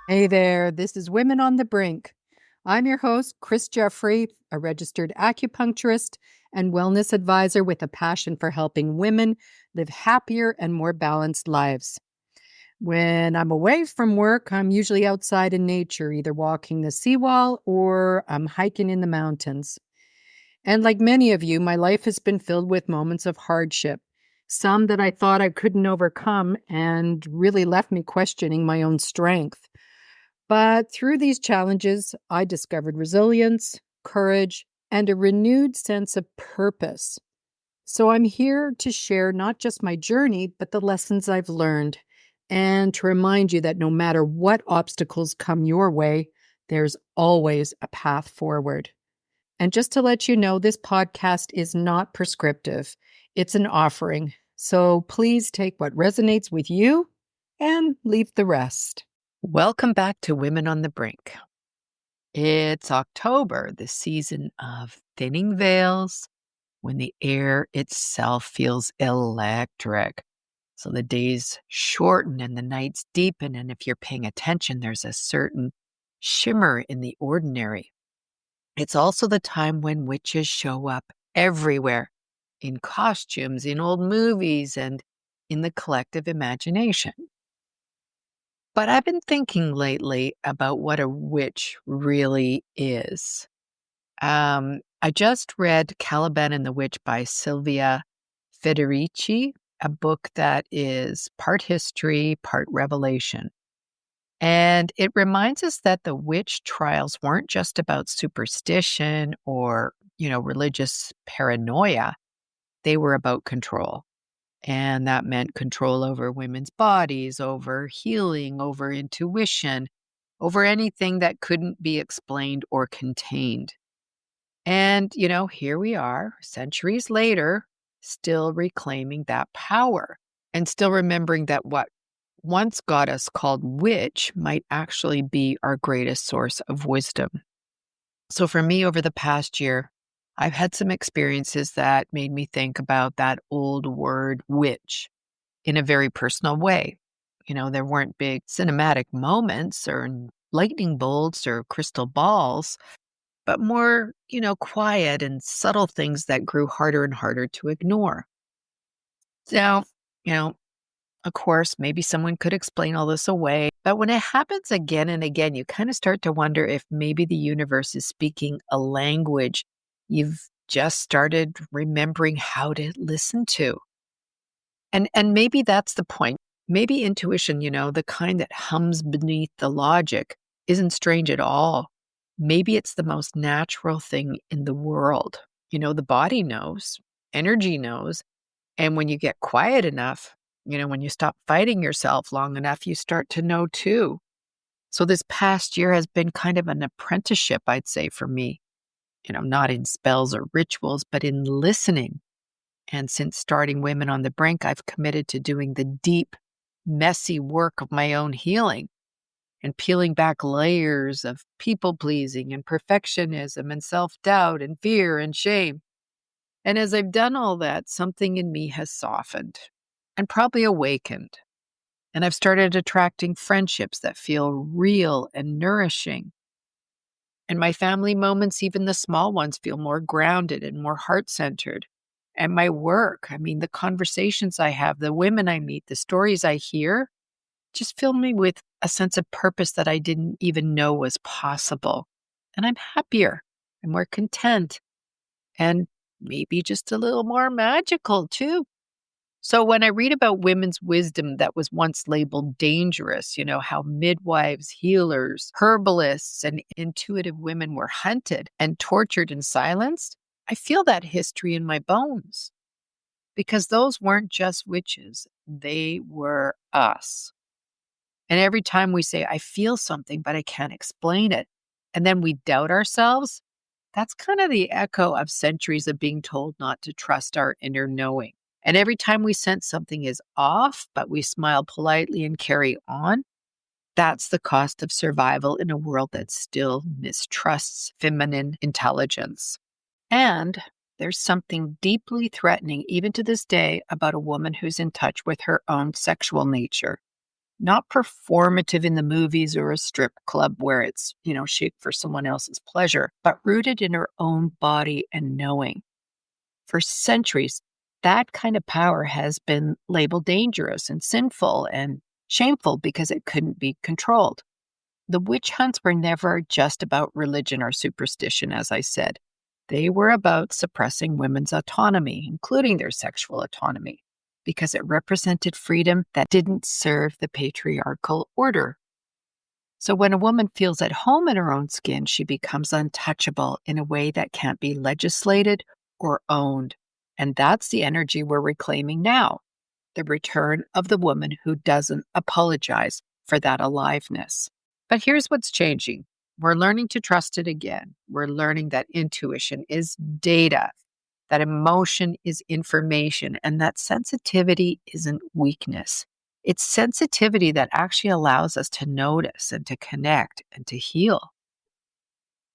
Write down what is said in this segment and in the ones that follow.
Hey there, this is Women on the Brink. I'm your host, Chris Jeffrey, a registered acupuncturist and wellness advisor with a passion for helping women live happier and more balanced lives. When I'm away from work, I'm usually outside in nature, either walking the seawall or I'm hiking in the mountains. And like many of you, my life has been filled with moments of hardship, some that I thought I couldn't overcome and really left me questioning my own strength. But through these challenges, I discovered resilience, courage, and a renewed sense of purpose. So I'm here to share not just my journey, but the lessons I've learned, and to remind you that no matter what obstacles come your way, there's always a path forward. And just to let you know, this podcast is not prescriptive, it's an offering. So please take what resonates with you and leave the rest. Welcome back to Women on the Brink. It's October, the season of thinning veils, when the air itself feels electric. So the days shorten and the nights deepen, and if you're paying attention, there's a certain shimmer in the ordinary. It's also the time when witches show up everywhere, in costumes, in old movies, and in the collective imagination. But I've been thinking lately about what a witch really is. I just read Caliban and the Witch by Sylvia Federici, a book that is part history, part revelation. And it reminds us that the witch trials weren't just about superstition or, religious paranoia. They were about control. And that meant control over women's bodies, over healing, over intuition, over anything that couldn't be explained or contained. And, here we are, centuries later, still reclaiming that power and still remembering that what once got us called witch might actually be our greatest source of wisdom. So for me, over the past year, I've had some experiences that made me think about that old word witch in a very personal way. There weren't big cinematic moments or lightning bolts or crystal balls, but more, quiet and subtle things that grew harder and harder to ignore. Now, of course, maybe someone could explain all this away, but when it happens again and again, you kind of start to wonder if maybe the universe is speaking a language you've just started remembering how to listen to. And maybe that's the point. Maybe intuition, the kind that hums beneath the logic, isn't strange at all. Maybe it's the most natural thing in the world. The body knows, energy knows. And when you get quiet enough, when you stop fighting yourself long enough, you start to know too. So this past year has been kind of an apprenticeship, I'd say, for me. Not in spells or rituals, but in listening. And since starting Women on the Brink, I've committed to doing the deep, messy work of my own healing and peeling back layers of people-pleasing and perfectionism and self-doubt and fear and shame. And as I've done all that, something in me has softened and probably awakened. And I've started attracting friendships that feel real and nourishing. And my family moments, even the small ones, feel more grounded and more heart-centered. And my work, the conversations I have, the women I meet, the stories I hear, just fill me with a sense of purpose that I didn't even know was possible. And I'm happier and more content and maybe just a little more magical too. So when I read about women's wisdom that was once labeled dangerous, how midwives, healers, herbalists, and intuitive women were hunted and tortured and silenced, I feel that history in my bones. Because those weren't just witches, they were us. And every time we say, I feel something, but I can't explain it, and then we doubt ourselves, that's kind of the echo of centuries of being told not to trust our inner knowing. And every time we sense something is off, but we smile politely and carry on, that's the cost of survival in a world that still mistrusts feminine intelligence. And there's something deeply threatening, even to this day, about a woman who's in touch with her own sexual nature. not performative in the movies or a strip club where it's, shaped for someone else's pleasure, but rooted in her own body and knowing. For centuries, that kind of power has been labeled dangerous and sinful and shameful because it couldn't be controlled. The witch hunts were never just about religion or superstition, as I said. They were about suppressing women's autonomy, including their sexual autonomy, because it represented freedom that didn't serve the patriarchal order. So when a woman feels at home in her own skin, she becomes untouchable in a way that can't be legislated or owned. And that's the energy we're reclaiming now, the return of the woman who doesn't apologize for that aliveness. But here's what's changing. We're learning to trust it again. We're learning that intuition is data, that emotion is information, and that sensitivity isn't weakness. It's sensitivity that actually allows us to notice and to connect and to heal.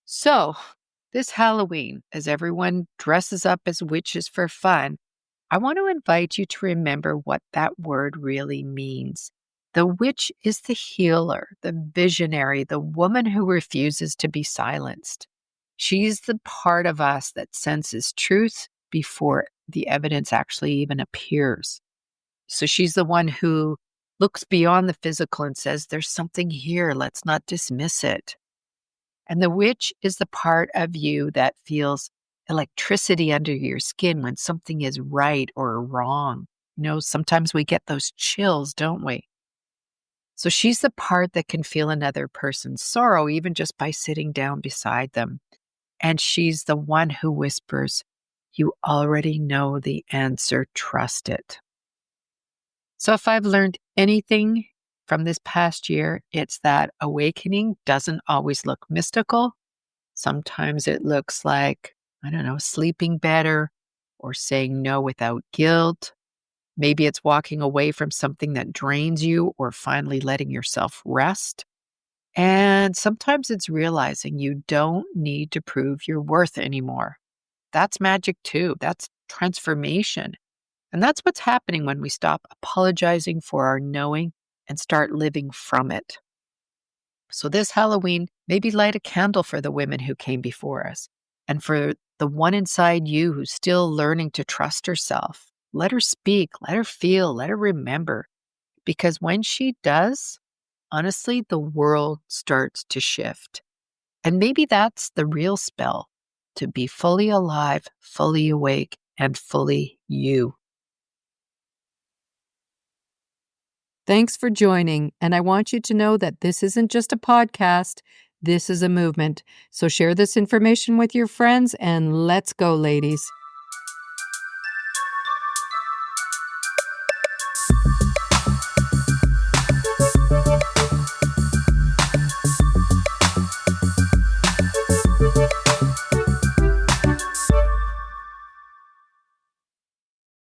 So, this Halloween, as everyone dresses up as witches for fun, I want to invite you to remember what that word really means. The witch is the healer, the visionary, the woman who refuses to be silenced. She's the part of us that senses truth before the evidence actually even appears. So she's the one who looks beyond the physical and says, there's something here, let's not dismiss it. And the witch is the part of you that feels electricity under your skin when something is right or wrong. Sometimes we get those chills, don't we? So she's the part that can feel another person's sorrow, even just by sitting down beside them. And she's the one who whispers, you already know the answer, trust it. So if I've learned anything from this past year, it's that awakening doesn't always look mystical. Sometimes it looks like, sleeping better or saying no without guilt. Maybe it's walking away from something that drains you or finally letting yourself rest. And sometimes it's realizing you don't need to prove your worth anymore. That's magic too. That's transformation. And that's what's happening when we stop apologizing for our knowing and start living from it. So this Halloween, maybe light a candle for the women who came before us and for the one inside you who's still learning to trust herself. Let her speak, let her feel, let her remember. Because when she does, honestly, the world starts to shift. And maybe that's the real spell, to be fully alive, fully awake, and fully you. Thanks for joining. And I want you to know that this isn't just a podcast. This is a movement. So share this information with your friends and let's go, ladies.